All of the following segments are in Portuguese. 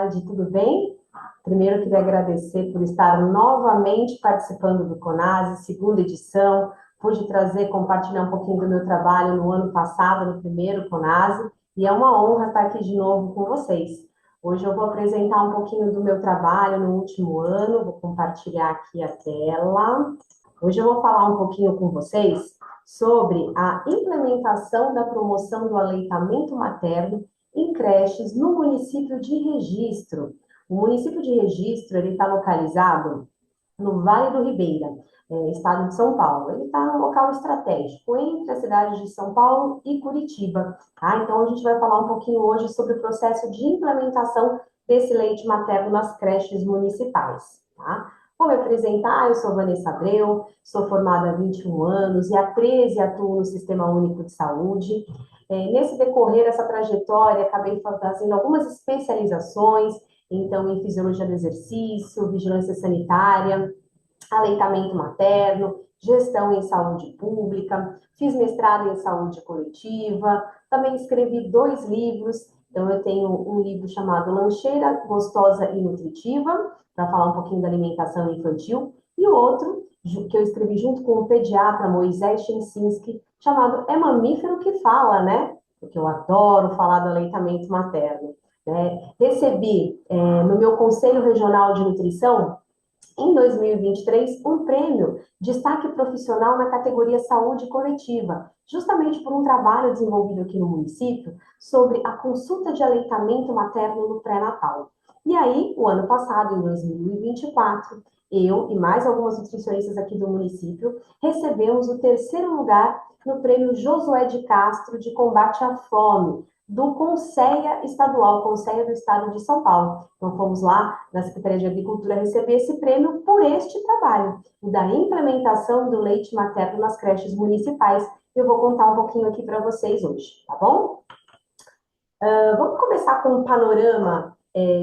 tarde, tudo bem? Primeiro, eu queria agradecer por estar novamente participando do CONASE, segunda edição. Pude compartilhar um pouquinho do meu trabalho no ano passado, no primeiro CONASE, e é uma honra estar aqui de novo com vocês. Hoje eu vou apresentar um pouquinho do meu trabalho no último ano, vou compartilhar aqui a tela. Hoje eu vou falar um pouquinho com vocês sobre a implementação da promoção do aleitamento materno em creches no município de Registro. O município de Registro, ele está localizado no Vale do Ribeira, estado de São Paulo. Ele está num local estratégico entre as cidades de São Paulo e Curitiba. Tá? Então, a gente vai falar um pouquinho hoje sobre o processo de implementação desse leite materno nas creches municipais. Tá? Vou me apresentar, eu sou Vanessa Abreu, sou formada há 21 anos e há 13 atuo no Sistema Único de Saúde. Nesse decorrer, essa trajetória, acabei fazendo algumas especializações, então, em fisiologia do exercício, vigilância sanitária, aleitamento materno, gestão em saúde pública, fiz mestrado em saúde coletiva, também escrevi 2 livros, então eu tenho um livro chamado Lancheira Gostosa e Nutritiva, para falar um pouquinho da alimentação infantil, e o outro, que eu escrevi junto com o pediatra Moisés Chensinski, chamado É Mamífero que Fala, né? Porque eu adoro falar do aleitamento materno. Recebi no meu Conselho Regional de Nutrição, em 2023, um prêmio Destaque Profissional na categoria Saúde Coletiva, justamente por um trabalho desenvolvido aqui no município sobre a consulta de aleitamento materno no pré-natal. E aí, o ano passado, em 2024, eu e mais algumas nutricionistas aqui do município recebemos o 3º lugar no prêmio Josué de Castro de combate à fome, do Conselho Estadual, Conselho do Estado de São Paulo. Então, fomos lá na Secretaria de Agricultura receber esse prêmio por este trabalho, o da implementação do leite materno nas creches municipais. Eu vou contar um pouquinho aqui para vocês hoje, tá bom? Vamos começar com um panorama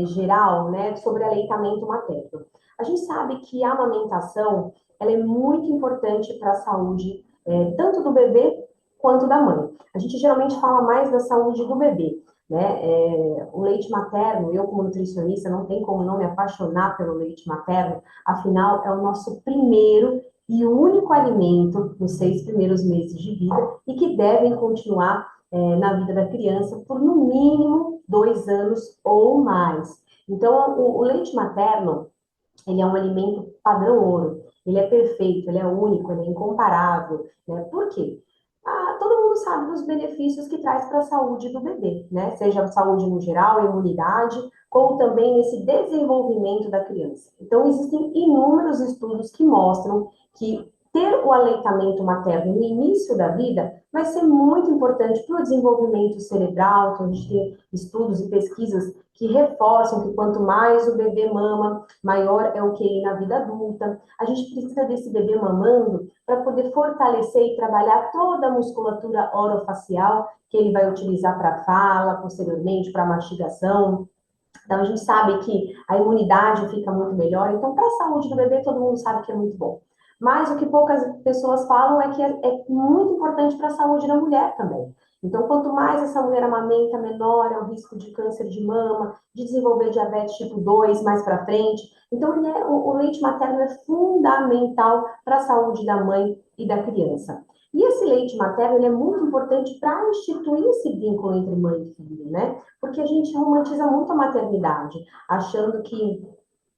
geral, né, sobre aleitamento materno. A gente sabe que a amamentação, ela é muito importante para a saúde, tanto do bebê quanto da mãe. A gente geralmente fala mais da saúde do bebê, né? O leite materno, eu como nutricionista, não tem como não me apaixonar pelo leite materno, afinal, é o nosso primeiro e único alimento nos 6 primeiros meses de vida e que devem continuar na vida da criança por no mínimo 2 anos ou mais. Então, o leite materno, ele é um alimento padrão ouro, ele é perfeito, ele é único, ele é incomparável, né? Por quê? Todo mundo sabe dos benefícios que traz para a saúde do bebê, né? Seja a saúde no geral, a imunidade, como também esse desenvolvimento da criança. Então, existem inúmeros estudos que mostram que ter o aleitamento materno no início da vida vai ser muito importante para o desenvolvimento cerebral. Então, a gente tem estudos e pesquisas que reforçam que quanto mais o bebê mama, maior é o QI na vida adulta. A gente precisa desse bebê mamando para poder fortalecer e trabalhar toda a musculatura orofacial que ele vai utilizar para fala, posteriormente para mastigação. Então, a gente sabe que a imunidade fica muito melhor. Então, para a saúde do bebê, todo mundo sabe que é muito bom. Mas o que poucas pessoas falam é que é muito importante para a saúde da mulher também. Então, quanto mais essa mulher amamenta, menor é o risco de câncer de mama, de desenvolver diabetes tipo 2 mais para frente. Então, o leite materno é fundamental para a saúde da mãe e da criança. E esse leite materno ele é muito importante para instituir esse vínculo entre mãe e filho, né? Porque a gente romantiza muito a maternidade, achando que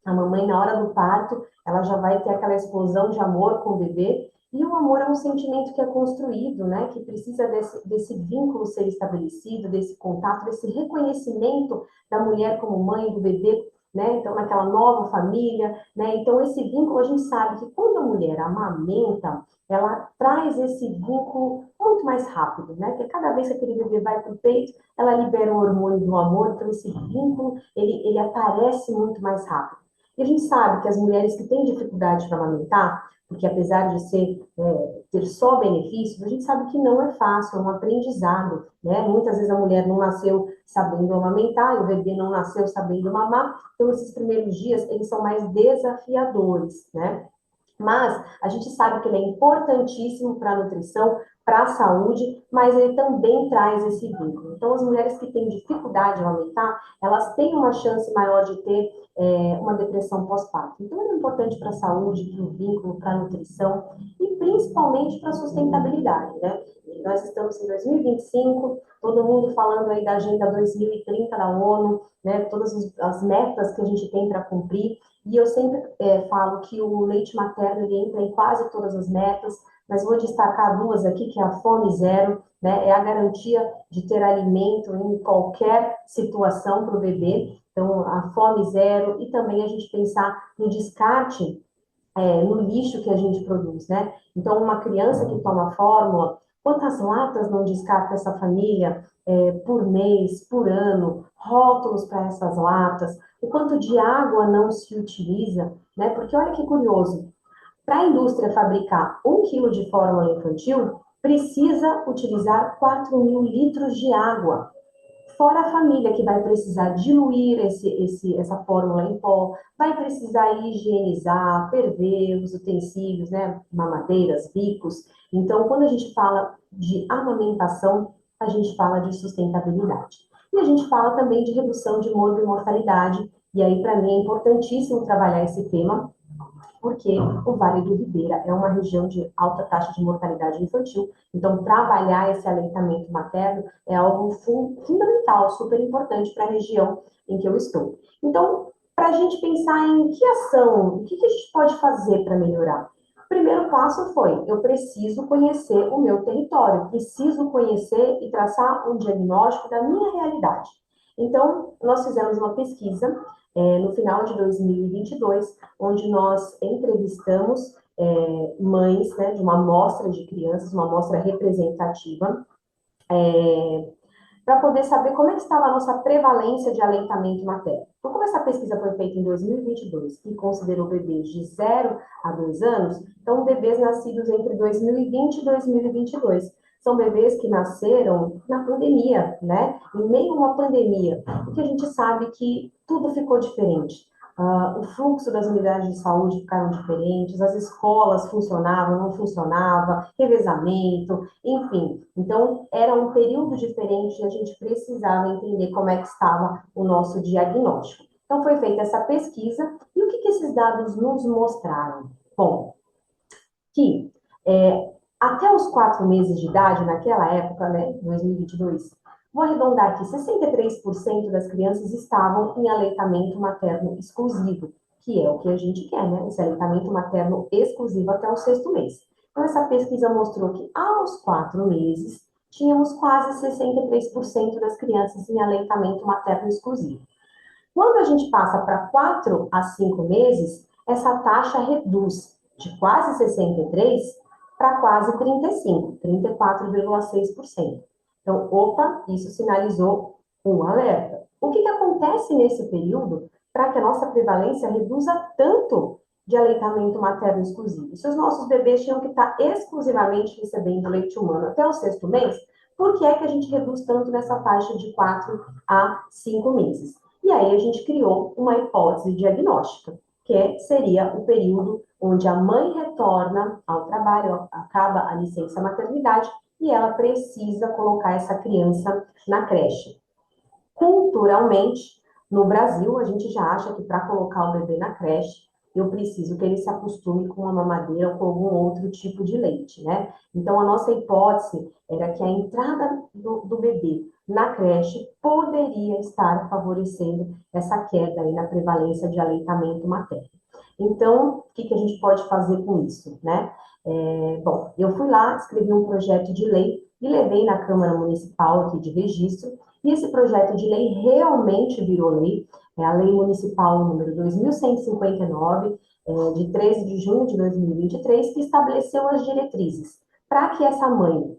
a mamãe, na hora do parto, ela já vai ter aquela explosão de amor com o bebê. E o amor é um sentimento que é construído, né? Que precisa desse vínculo ser estabelecido, desse contato, desse reconhecimento da mulher como mãe, do bebê, né? Então, naquela nova família, né? Então, esse vínculo, a gente sabe que quando a mulher amamenta, ela traz esse vínculo muito mais rápido, né? Porque cada vez que aquele bebê vai para o peito, ela libera o hormônio do amor, então esse vínculo, ele aparece muito mais rápido. E a gente sabe que as mulheres que têm dificuldade para amamentar, porque apesar de ter só benefícios, a gente sabe que não é fácil, é um aprendizado, né? Muitas vezes a mulher não nasceu sabendo amamentar, e o bebê não nasceu sabendo mamar, então esses primeiros dias, eles são mais desafiadores, né? Mas a gente sabe que ele é importantíssimo para a nutrição, para a saúde, mas ele também traz esse vínculo. Então, as mulheres que têm dificuldade de amamentar, elas têm uma chance maior de ter uma depressão pós-parto. Então, ele é importante para a saúde, para o vínculo, para a nutrição e principalmente para a sustentabilidade, né? E nós estamos em 2025, todo mundo falando aí da Agenda 2030 da ONU, né? Todas as metas que a gente tem para cumprir. E eu sempre falo que o leite materno ele entra em quase todas as metas, mas vou destacar duas aqui, que é a fome zero, né? É a garantia de ter alimento em qualquer situação para o bebê. Então, a fome zero e também a gente pensar no descarte, no lixo que a gente produz, né? Então, uma criança que toma fórmula, quantas latas não descarta essa família por mês, por ano, rótulos para essas latas, o quanto de água não se utiliza, né? Porque olha que curioso, para a indústria fabricar 1 quilo de fórmula infantil, precisa utilizar 4.000 litros de água. Fora a família que vai precisar diluir essa fórmula em pó, vai precisar higienizar, ferver os utensílios, né? Mamadeiras, bicos. Então, quando a gente fala de amamentação, a gente fala de sustentabilidade. E a gente fala também de redução de mortalidade. E aí, para mim, é importantíssimo trabalhar esse tema, porque o Vale do Ribeira é uma região de alta taxa de mortalidade infantil. Então, trabalhar esse aleitamento materno é algo fundamental, super importante para a região em que eu estou. Então, para a gente pensar em que ação, o que a gente pode fazer para melhorar? O primeiro passo foi, eu preciso conhecer o meu território, preciso conhecer e traçar um diagnóstico da minha realidade. Então, nós fizemos uma pesquisa no final de 2022, onde nós entrevistamos mães, né, de uma amostra de crianças, uma amostra representativa, para poder saber como é que estava a nossa prevalência de aleitamento materno. Então, como essa pesquisa foi feita em 2022 e considerou bebês de 0 a 2 anos, então bebês nascidos entre 2020 e 2022. São bebês que nasceram na pandemia, né? Em meio a uma pandemia, porque a gente sabe que tudo ficou diferente. O fluxo das unidades de saúde ficaram diferentes, as escolas funcionavam, não funcionavam, revezamento, enfim. Então, era um período diferente e a gente precisava entender como é que estava o nosso diagnóstico. Então, foi feita essa pesquisa e o que esses dados nos mostraram? Bom, que até os 4 meses de idade, naquela época, né, 2022, vou arredondar aqui, 63% das crianças estavam em aleitamento materno exclusivo, que é o que a gente quer, né? Esse aleitamento materno exclusivo até o 6º mês. Então, essa pesquisa mostrou que aos 4 meses, tínhamos quase 63% das crianças em aleitamento materno exclusivo. Quando a gente passa para 4 a 5 meses, essa taxa reduz de quase 63% para quase 35%, 34,6%. Então, opa, isso sinalizou um alerta. O que acontece nesse período para que a nossa prevalência reduza tanto de aleitamento materno exclusivo? Se os nossos bebês tinham que estar exclusivamente recebendo leite humano até o 6º mês, por que é que a gente reduz tanto nessa faixa de 4 a 5 meses? E aí a gente criou uma hipótese diagnóstica, que seria o período onde a mãe retorna ao trabalho, acaba a licença maternidade e ela precisa colocar essa criança na creche. Culturalmente, no Brasil, a gente já acha que para colocar o bebê na creche, eu preciso que ele se acostume com uma mamadeira ou com algum outro tipo de leite, né? Então, a nossa hipótese era que a entrada do bebê na creche poderia estar favorecendo essa queda aí na prevalência de aleitamento materno. Então, o que a gente pode fazer com isso, né? Bom, eu fui lá, escrevi um projeto de lei e levei na Câmara Municipal aqui de registro, e esse projeto de lei realmente virou lei, é a Lei Municipal número 2159, de 13 de junho de 2023, que estabeleceu as diretrizes para que essa mãe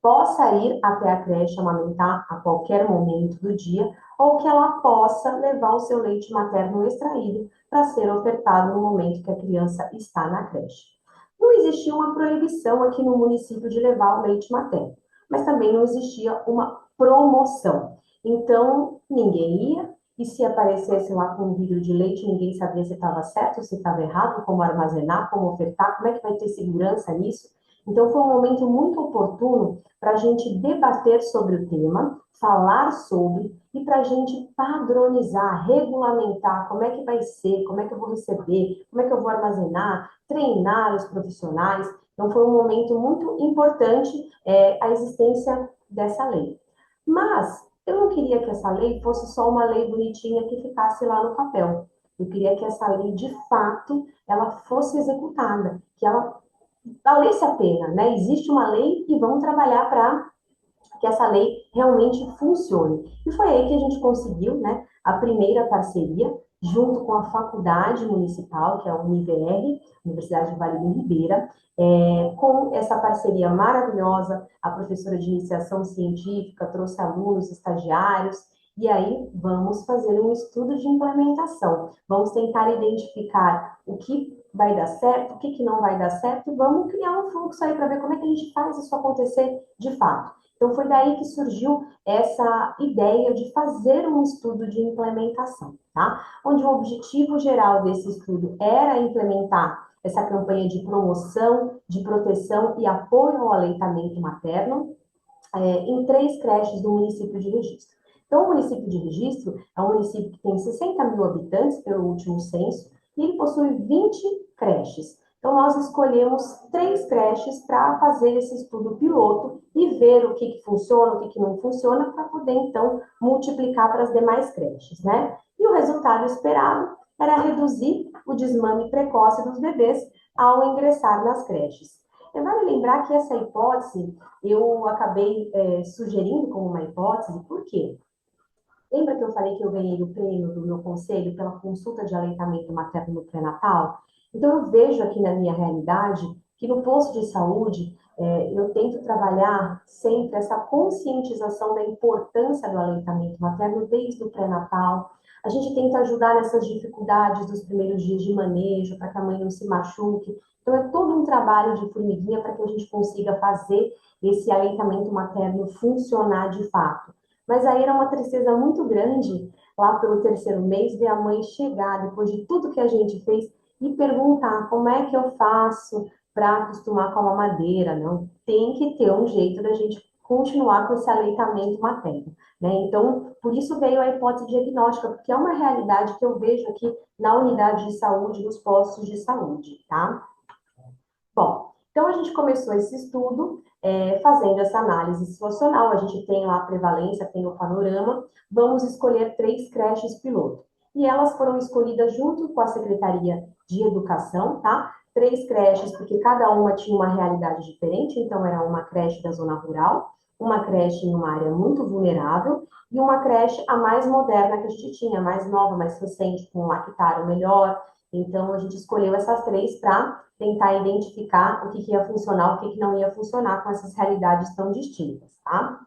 possa ir até a creche amamentar a qualquer momento do dia, ou que ela possa levar o seu leite materno extraído para ser ofertado no momento que a criança está na creche. Não existia uma proibição aqui no município de levar o leite materno, mas também não existia uma promoção. Então, ninguém ia e se aparecesse lá com um vidro de leite, ninguém sabia se estava certo ou se estava errado, como armazenar, como ofertar, como é que vai ter segurança nisso. Então, foi um momento muito oportuno para a gente debater sobre o tema, falar sobre, e para a gente padronizar, regulamentar como é que vai ser, como é que eu vou receber, como é que eu vou armazenar, treinar os profissionais. Então, foi um momento muito importante a existência dessa lei. Mas eu não queria que essa lei fosse só uma lei bonitinha que ficasse lá no papel. Eu queria que essa lei, de fato, ela fosse executada, que ela valesse a pena, né? Existe uma lei e vamos trabalhar para que essa lei realmente funcione. E foi aí que a gente conseguiu, né, a primeira parceria, junto com a Faculdade Municipal, que é a UniVR, Universidade de Vale do Ribeira, com essa parceria maravilhosa, a professora de iniciação científica trouxe alunos, estagiários, e aí vamos fazer um estudo de implementação. Vamos tentar identificar o que vai dar certo, o que não vai dar certo, e vamos criar um fluxo aí para ver como é que a gente faz isso acontecer de fato. Então, foi daí que surgiu essa ideia de fazer um estudo de implementação, tá? Onde o objetivo geral desse estudo era implementar essa campanha de promoção, de proteção e apoio ao aleitamento materno em 3 creches do município de Registro. Então, o município de Registro é um município que tem 60 mil habitantes, pelo último censo, e ele possui 20 creches. Então, nós escolhemos 3 creches para fazer esse estudo piloto e ver o que funciona, o que não funciona, para poder, então, multiplicar para as demais creches, né? E o resultado esperado era reduzir o desmame precoce dos bebês ao ingressar nas creches. E vale lembrar que essa hipótese eu acabei sugerindo como uma hipótese, por quê? Lembra que eu falei que eu ganhei o prêmio do meu conselho pela consulta de aleitamento materno no pré-natal? Então, eu vejo aqui na minha realidade que no posto de saúde eu tento trabalhar sempre essa conscientização da importância do aleitamento materno desde o pré-natal. A gente tenta ajudar nessas dificuldades dos primeiros dias de manejo, para que a mãe não se machuque. Então, é todo um trabalho de formiguinha para que a gente consiga fazer esse aleitamento materno funcionar de fato. Mas aí era uma tristeza muito grande, lá pelo 3º mês, ver a mãe chegar, depois de tudo que a gente fez, e perguntar como é que eu faço para acostumar com a mamadeira. Não, tem que ter um jeito da gente continuar com esse aleitamento materno, né? Então, por isso veio a hipótese diagnóstica, porque é uma realidade que eu vejo aqui na unidade de saúde, nos postos de saúde, tá? Bom, então a gente começou esse estudo fazendo essa análise situacional, a gente tem lá a prevalência, tem o panorama, vamos escolher 3 creches piloto. E elas foram escolhidas junto com a Secretaria de Educação, tá? 3 creches, porque cada uma tinha uma realidade diferente, então era uma creche da zona rural, uma creche em uma área muito vulnerável, e uma creche a mais moderna que a gente tinha, mais nova, mais recente, com um lactário melhor. Então, a gente escolheu essas 3 para tentar identificar o que ia funcionar, o que não ia funcionar com essas realidades tão distintas, tá?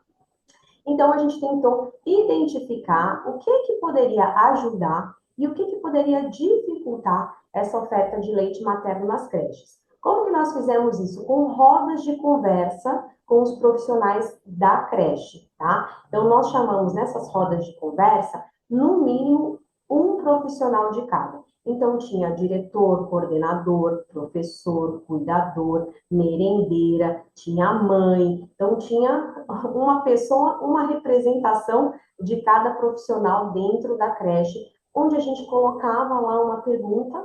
Então, a gente tentou identificar o que poderia ajudar e o que poderia dificultar essa oferta de leite materno nas creches. Como que nós fizemos isso? Com rodas de conversa com os profissionais da creche, tá? Então, nós chamamos nessas rodas de conversa, no mínimo, um profissional de cada. Então, tinha diretor, coordenador, professor, cuidador, merendeira, tinha mãe. Então, tinha uma pessoa, uma representação de cada profissional dentro da creche, onde a gente colocava lá uma pergunta,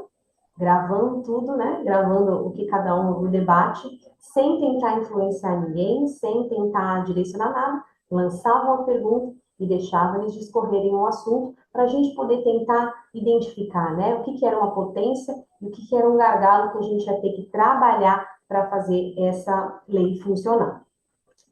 gravando tudo, né? Gravando o que cada um, o debate, sem tentar influenciar ninguém, sem tentar direcionar nada, lançava uma pergunta e deixava eles discorrerem um assunto para a gente poder tentar identificar, né, o que era uma potência e o que era um gargalo que a gente ia ter que trabalhar para fazer essa lei funcionar.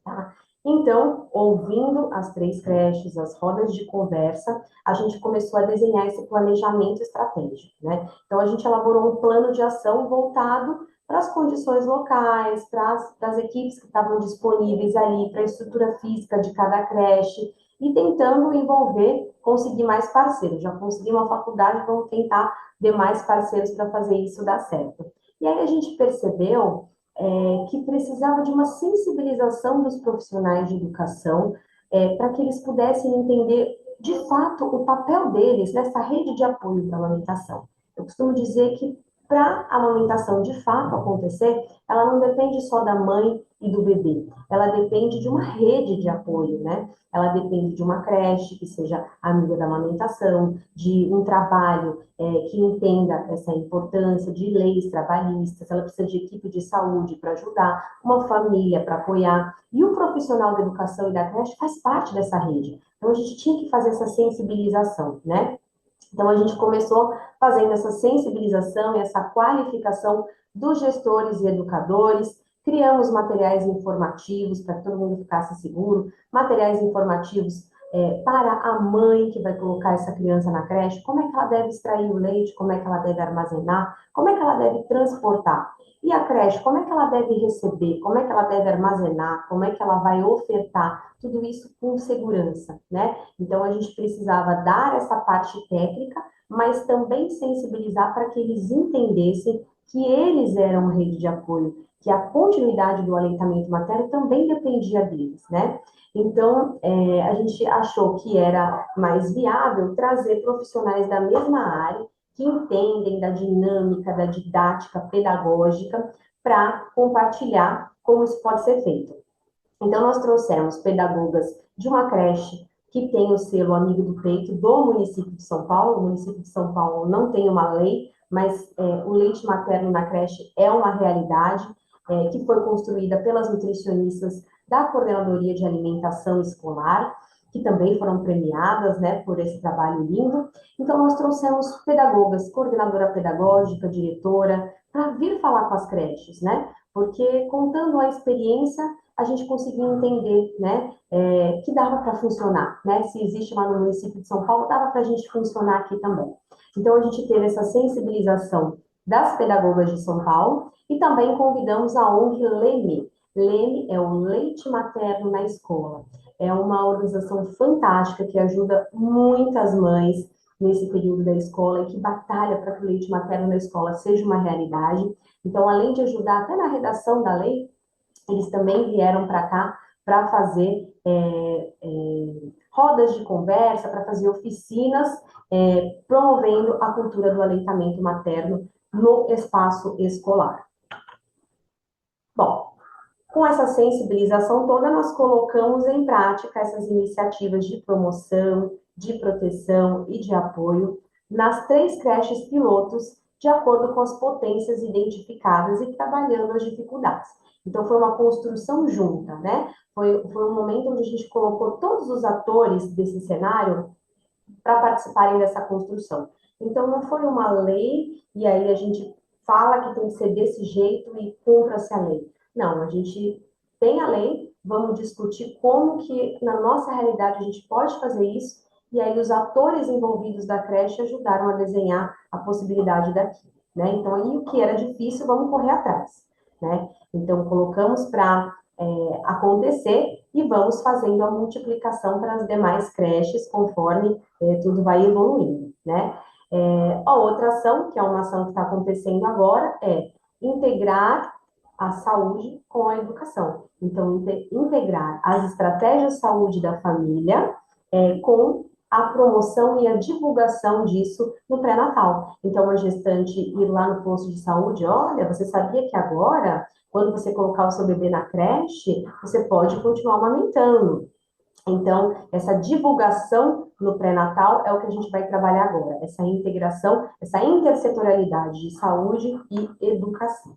Tá? Então, ouvindo as 3 creches, as rodas de conversa, a gente começou a desenhar esse planejamento estratégico, né? Então, a gente elaborou um plano de ação voltado para as condições locais, para as equipes que estavam disponíveis ali, para a estrutura física de cada creche, e tentando envolver, conseguir mais parceiros. Já consegui uma faculdade, vamos tentar ter mais parceiros para fazer isso dar certo. E aí a gente percebeu que precisava de uma sensibilização dos profissionais de educação para que eles pudessem entender de fato, o papel deles nessa rede de apoio para a amamentação. Eu costumo dizer que para a amamentação de fato acontecer, ela não depende só da mãe e do bebê, ela depende de uma rede de apoio, né? Ela depende de uma creche que seja amiga da amamentação, de um trabalho que entenda essa importância, de leis trabalhistas, ela precisa de equipe de saúde para ajudar, uma família para apoiar, e o profissional da educação e da creche faz parte dessa rede. Então, a gente tinha que fazer essa sensibilização, né? Então, a gente começou fazendo essa sensibilização e essa qualificação dos gestores e educadores, criamos materiais informativos para que todo mundo ficasse seguro, materiais informativos para a mãe que vai colocar essa criança na creche, como é que ela deve extrair o leite, como é que ela deve armazenar, como é que ela deve transportar. E a creche, como é que ela deve receber, como é que ela deve armazenar, como é que ela vai ofertar, tudo isso com segurança, né? Então, a gente precisava dar essa parte técnica, mas também sensibilizar para que eles entendessem que eles eram rede de apoio, que a continuidade do aleitamento materno também dependia deles, né? Então, a gente achou que era mais viável trazer profissionais da mesma área, que entendem da dinâmica, da didática pedagógica, para compartilhar como isso pode ser feito. Então, nós trouxemos pedagogas de uma creche que tem o selo Amigo do Peito do município de São Paulo. O município de São Paulo não tem uma lei, mas o leite materno na creche é uma realidade que foi construída pelas nutricionistas da Coordenadoria de Alimentação Escolar, que também foram premiadas, né, por esse trabalho lindo. Então, nós trouxemos pedagogas, coordenadora pedagógica, diretora, para vir falar com as creches, né? Porque contando a experiência, a gente conseguia entender, né, que dava para funcionar, né? Se existe lá no município de São Paulo, dava para a gente funcionar aqui também. Então, a gente teve essa sensibilização das pedagogas de São Paulo e também convidamos a ONG Leme. Leme é o Leite Materno na Escola. É uma organização fantástica que ajuda muitas mães nesse período da escola e que batalha para que o leite materno na escola seja uma realidade. Então, além de ajudar até na redação da lei, eles também vieram para cá para fazer rodas de conversa, para fazer oficinas, promovendo a cultura do aleitamento materno no espaço escolar. Bom, com essa sensibilização toda, nós colocamos em prática essas iniciativas de promoção, de proteção e de apoio nas 3 creches pilotos, de acordo com as potências identificadas e trabalhando as dificuldades. Então, foi uma construção junta, né? Foi um momento onde a gente colocou todos os atores desse cenário para participarem dessa construção. Então, não foi uma lei e aí a gente fala que tem que ser desse jeito e cumpra-se a lei. Não, a gente tem a lei, vamos discutir como que na nossa realidade a gente pode fazer isso, e aí os atores envolvidos da creche ajudaram a desenhar a possibilidade daqui, né? Então, aí o que era difícil, vamos correr atrás, né? Então, colocamos para acontecer e vamos fazendo a multiplicação para as demais creches conforme tudo vai evoluindo, né? A outra ação, que é uma ação que está acontecendo agora, é integrar a saúde com a educação. Então, integrar as estratégias de saúde da família com a promoção e a divulgação disso no pré-natal. Então, a gestante ir lá no posto de saúde, olha, você sabia que agora, quando você colocar o seu bebê na creche, você pode continuar amamentando. Então, essa divulgação no pré-natal é o que a gente vai trabalhar agora, essa integração, essa intersetorialidade de saúde e educação.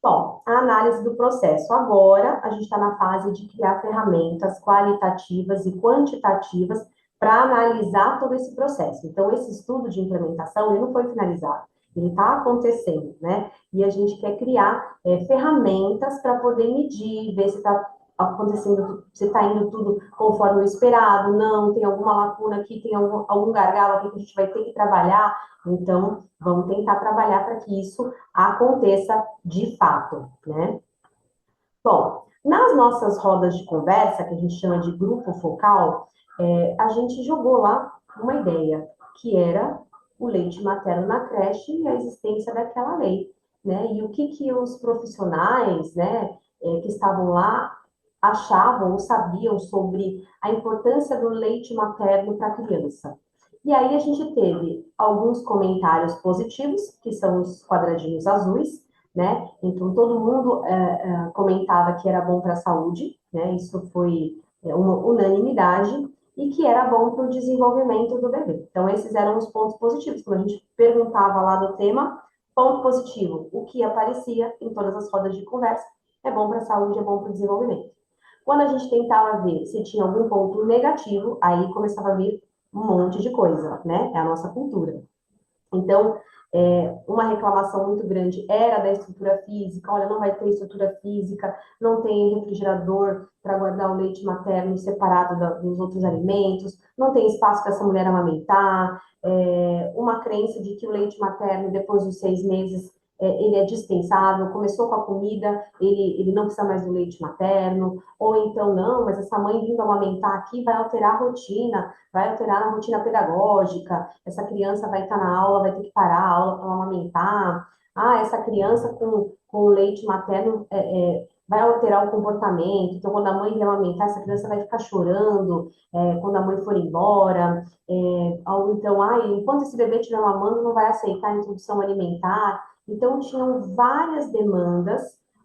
Bom, a análise do processo. Agora, a gente está na fase de criar ferramentas qualitativas e quantitativas para analisar todo esse processo. Então, esse estudo de implementação, ele não foi finalizado, ele está acontecendo, né? E a gente quer criar ferramentas para poder medir, ver se está acontecendo, se está indo tudo conforme o esperado, não, tem alguma lacuna aqui, tem algum gargalo aqui que a gente vai ter que trabalhar. Então, vamos tentar trabalhar para que isso aconteça de fato, né? Bom, nas nossas rodas de conversa, que a gente chama de grupo focal, a gente jogou lá uma ideia, que era o leite materno na creche e a existência daquela lei, né? E o que os profissionais, né, que estavam lá achavam ou sabiam sobre a importância do leite materno para a criança. E aí a gente teve alguns comentários positivos, que são os quadradinhos azuis, né? Então todo mundo comentava que era bom para a saúde, né? Isso foi uma unanimidade e que era bom para o desenvolvimento do bebê. Então esses eram os pontos positivos. Quando a gente perguntava lá do tema, ponto positivo, o que aparecia em todas as rodas de conversa, é bom para a saúde, é bom para o desenvolvimento. Quando a gente tentava ver se tinha algum ponto negativo, aí começava a vir um monte de coisa, né? É a nossa cultura. Então, uma reclamação muito grande era da estrutura física. Olha, não vai ter estrutura física, não tem refrigerador para guardar o leite materno separado dos outros alimentos, não tem espaço para essa mulher amamentar. Uma crença de que o leite materno, depois dos 6 meses, ele é dispensável, começou com a comida, ele não precisa mais do leite materno, ou então, não, mas essa mãe vindo amamentar aqui vai alterar a rotina, vai alterar a rotina pedagógica, essa criança vai estar na aula, vai ter que parar a aula para amamentar, essa criança com leite materno vai alterar o comportamento, então quando a mãe vier amamentar, essa criança vai ficar chorando quando a mãe for embora, ou então, enquanto esse bebê estiver mamando, não vai aceitar a introdução alimentar. Então, tinham várias demandas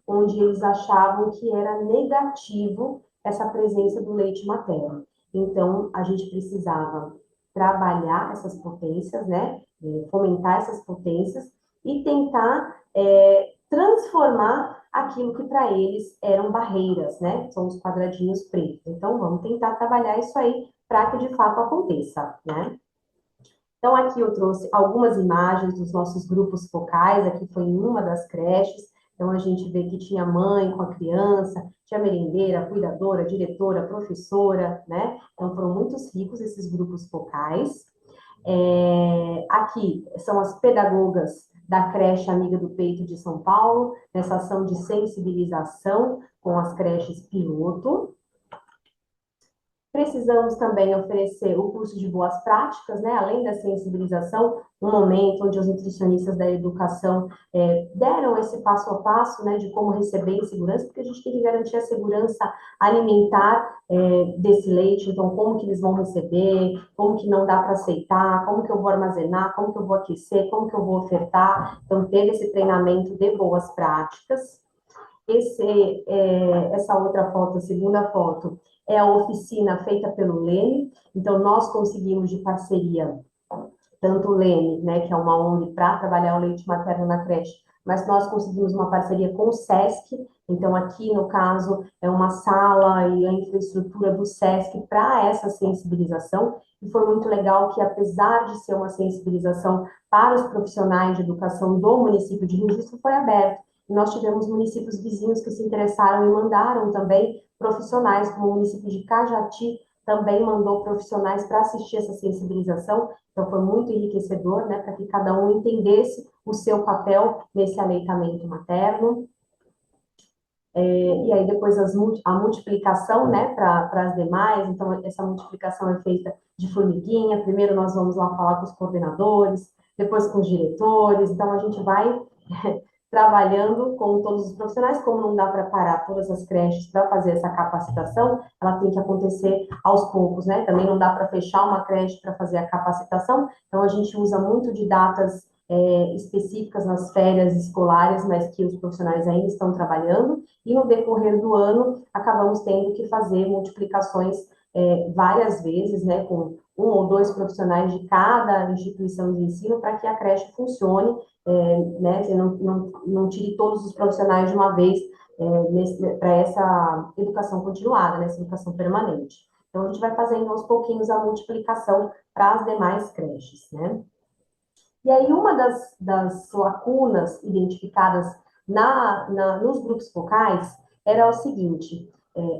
onde eles achavam que era negativo essa presença do leite materno. Então, a gente precisava trabalhar essas potências, né? Fomentar essas potências e tentar transformar aquilo que para eles eram barreiras, né? São os quadradinhos pretos. Então, vamos tentar trabalhar isso aí para que de fato aconteça, né? Então, aqui eu trouxe algumas imagens dos nossos grupos focais, aqui foi em uma das creches, então a gente vê que tinha mãe com a criança, tinha merendeira, cuidadora, diretora, professora, né? Então, foram muitos ricos esses grupos focais. Aqui são as pedagogas da creche Amiga do Peito de São Paulo, nessa ação de sensibilização com as creches piloto. Precisamos também oferecer o curso de boas práticas, né? Além da sensibilização, um momento onde os nutricionistas da educação deram esse passo a passo, né, de como receber em segurança, porque a gente tem que garantir a segurança alimentar desse leite, então como que eles vão receber, como que não dá para aceitar, como que eu vou armazenar, como que eu vou aquecer, como que eu vou ofertar, então teve esse treinamento de boas práticas. Essa outra foto, a segunda foto, é a oficina feita pelo Leme. Então, nós conseguimos de parceria, tanto o Leme, né, que é uma ONG para trabalhar o leite materno na creche, mas nós conseguimos uma parceria com o SESC. Então, aqui, no caso, é uma sala e a infraestrutura do SESC para essa sensibilização. E foi muito legal que, apesar de ser uma sensibilização para os profissionais de educação do município de Registro, foi aberto. E nós tivemos municípios vizinhos que se interessaram e mandaram também profissionais, como o município de Cajati também mandou profissionais para assistir essa sensibilização. Então, foi muito enriquecedor, né, para que cada um entendesse o seu papel nesse aleitamento materno. E aí, depois, a multiplicação, né, para as demais. Então, essa multiplicação é feita de formiguinha. Primeiro, nós vamos lá falar com os coordenadores, depois com os diretores. Então, a gente vai trabalhando com todos os profissionais, como não dá para parar todas as creches para fazer essa capacitação, ela tem que acontecer aos poucos, né? Também não dá para fechar uma creche para fazer a capacitação, então a gente usa muito de datas específicas nas férias escolares, mas que os profissionais ainda estão trabalhando, e no decorrer do ano acabamos tendo que fazer multiplicações várias vezes, né, com 1 ou 2 profissionais de cada instituição de ensino para que a creche funcione, né, você não tire todos os profissionais de uma vez para essa educação continuada, né, essa educação permanente. Então, a gente vai fazendo aos pouquinhos a multiplicação para as demais creches, né. E aí, uma das lacunas identificadas nos grupos focais era o seguinte: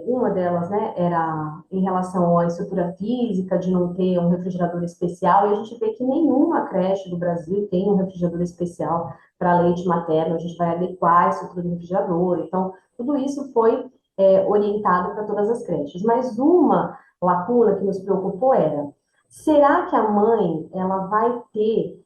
uma delas, né, era em relação à estrutura física, de não ter um refrigerador especial, e a gente vê que nenhuma creche do Brasil tem um refrigerador especial para leite materno, a gente vai adequar a estrutura do refrigerador, então, tudo isso foi orientado para todas as creches. Mas uma lacuna que nos preocupou era: será que a mãe ela vai ter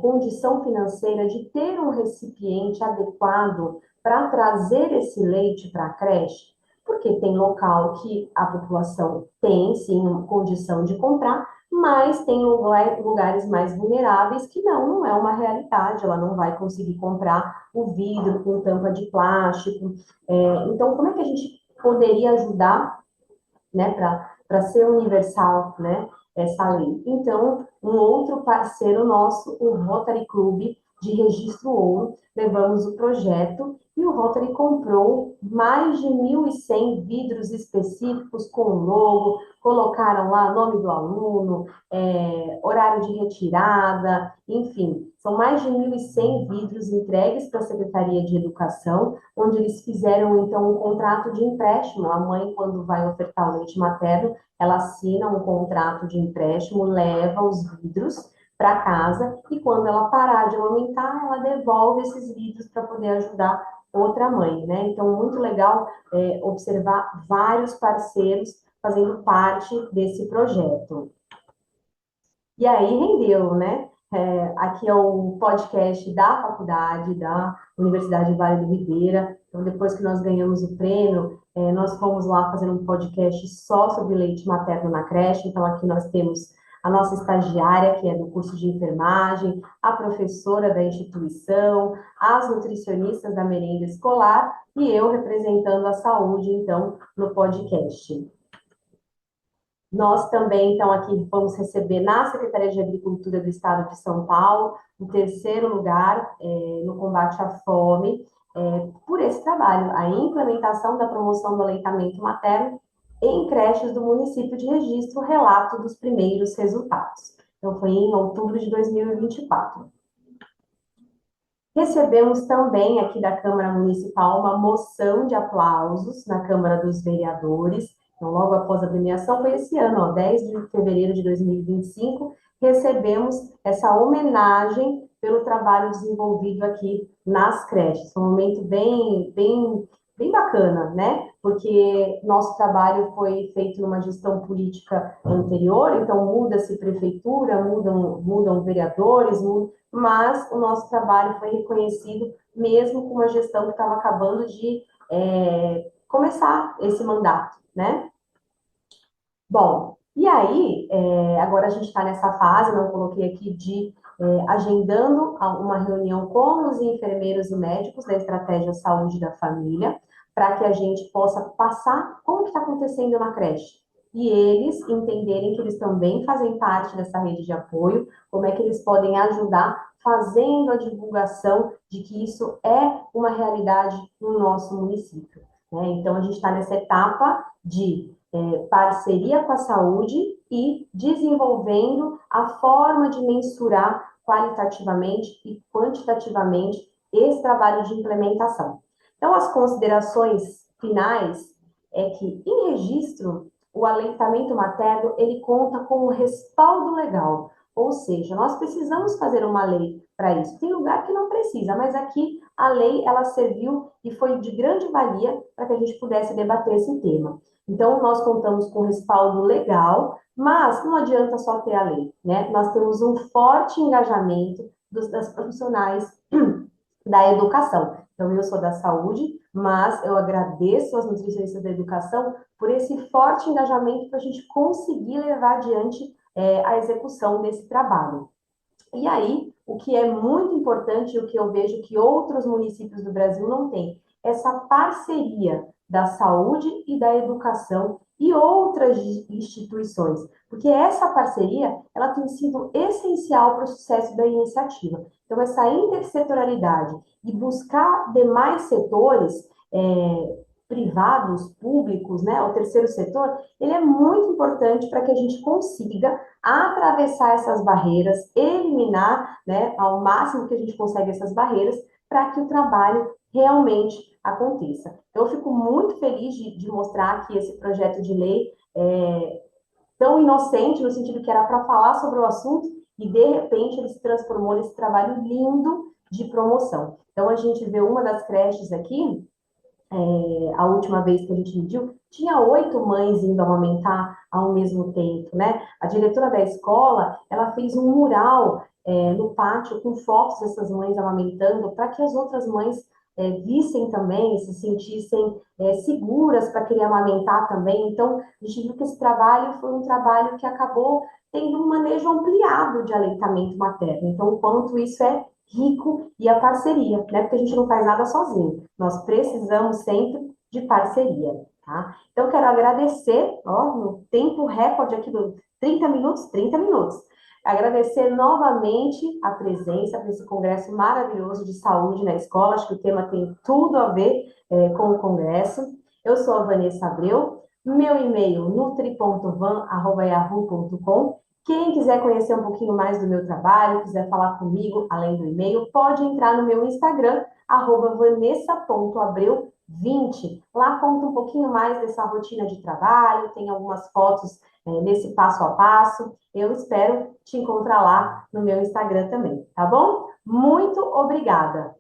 condição financeira de ter um recipiente adequado para trazer esse leite para a creche? Porque porque tem local que a população tem, sim, condição de comprar, mas tem lugares mais vulneráveis que não é uma realidade, ela não vai conseguir comprar o vidro com tampa de plástico. Então, como é que a gente poderia ajudar, né, para ser universal, né, essa lei? Então, um outro parceiro nosso, o Rotary Club de Registro Ouro, levamos o projeto e o Rotary comprou mais de 1.100 vidros específicos com o logo, colocaram lá nome do aluno, horário de retirada, enfim, são mais de 1.100 vidros entregues para a Secretaria de Educação, onde eles fizeram, então, um contrato de empréstimo. A mãe, quando vai ofertar o leite materno, ela assina um contrato de empréstimo, leva os vidros para casa e quando ela parar de amamentar, ela devolve esses vidros para poder ajudar outra mãe, né? Então, muito legal observar vários parceiros fazendo parte desse projeto. E aí rendeu, né? Aqui é o podcast da faculdade, da Universidade Vale do Ribeira. Então, depois que nós ganhamos o prêmio, nós fomos lá fazer um podcast só sobre leite materno na creche. Então, aqui nós temos a nossa estagiária, que é do curso de enfermagem, a professora da instituição, as nutricionistas da merenda escolar e eu representando a saúde, então, no podcast. Nós também, então, aqui vamos receber na Secretaria de Agricultura do Estado de São Paulo o terceiro lugar no combate à fome por esse trabalho, a implementação da promoção do aleitamento materno em creches do município de Registro, relato dos primeiros resultados. Então, foi em outubro de 2024. Recebemos também aqui da Câmara Municipal uma moção de aplausos na Câmara dos Vereadores. Então, logo após a premiação, foi esse ano, 10 de fevereiro de 2025, recebemos essa homenagem pelo trabalho desenvolvido aqui nas creches. Foi um momento bem bacana, né? Porque nosso trabalho foi feito numa gestão política anterior, então muda-se prefeitura, mudam vereadores, mas o nosso trabalho foi reconhecido mesmo com uma gestão que estava acabando de começar esse mandato, né? Bom, e aí, agora a gente está nessa fase, não coloquei aqui, de agendando uma reunião com os enfermeiros e médicos da Estratégia Saúde da Família, para que a gente possa passar como que está acontecendo na creche. E eles entenderem que eles também fazem parte dessa rede de apoio, como é que eles podem ajudar fazendo a divulgação de que isso é uma realidade no nosso município, né? Então, a gente está nessa etapa de parceria com a saúde e desenvolvendo a forma de mensurar qualitativamente e quantitativamente esse trabalho de implementação. Então, as considerações finais é que, em registro, o aleitamento materno, ele conta com um respaldo legal, ou seja, nós precisamos fazer uma lei para isso. Tem lugar que não precisa, mas aqui a lei, ela serviu e foi de grande valia para que a gente pudesse debater esse tema. Então, nós contamos com respaldo legal, mas não adianta só ter a lei, né? Nós temos um forte engajamento das profissionais da educação. Então, eu sou da saúde, mas eu agradeço aos nutricionistas da educação por esse forte engajamento para a gente conseguir levar adiante a execução desse trabalho. E aí, o que é muito importante, o que eu vejo que outros municípios do Brasil não têm, essa parceria da saúde e da educação e outras instituições, porque essa parceria, ela tem sido essencial para o sucesso da iniciativa. Então, essa intersetorialidade e buscar demais setores privados, públicos, né, o terceiro setor, ele é muito importante para que a gente consiga atravessar essas barreiras, eliminar, né, ao máximo que a gente consegue essas barreiras, para que o trabalho realmente aconteça. Eu fico muito feliz de mostrar que esse projeto de lei é tão inocente, no sentido que era para falar sobre o assunto, e de repente ele se transformou nesse trabalho lindo de promoção. Então, a gente vê uma das creches aqui, a última vez que a gente mediu, tinha 8 mães indo amamentar ao mesmo tempo, né? A diretora da escola, ela fez um mural no pátio com fotos dessas mães amamentando, para que as outras mães vissem também, se sentissem seguras para querer amamentar também. Então, a gente viu que esse trabalho foi um trabalho que acabou tendo um manejo ampliado de aleitamento materno. Então, o quanto isso é rico e a parceria, né? Porque a gente não faz nada sozinho. Nós precisamos sempre de parceria, tá? Então, quero agradecer, ó, no tempo recorde aqui do 30 minutos, 30 minutos. Agradecer novamente a presença nesse congresso maravilhoso de saúde na escola. Acho que o tema tem tudo a ver com o congresso. Eu sou a Vanessa Abreu. Meu e-mail, nutri.van@yahoo.com. Quem quiser conhecer um pouquinho mais do meu trabalho, quiser falar comigo, além do e-mail, pode entrar no meu Instagram, @vanessa.abreu20. Lá conta um pouquinho mais dessa rotina de trabalho, tem algumas fotos nesse passo a passo. Eu espero te encontrar lá no meu Instagram também, tá bom? Muito obrigada!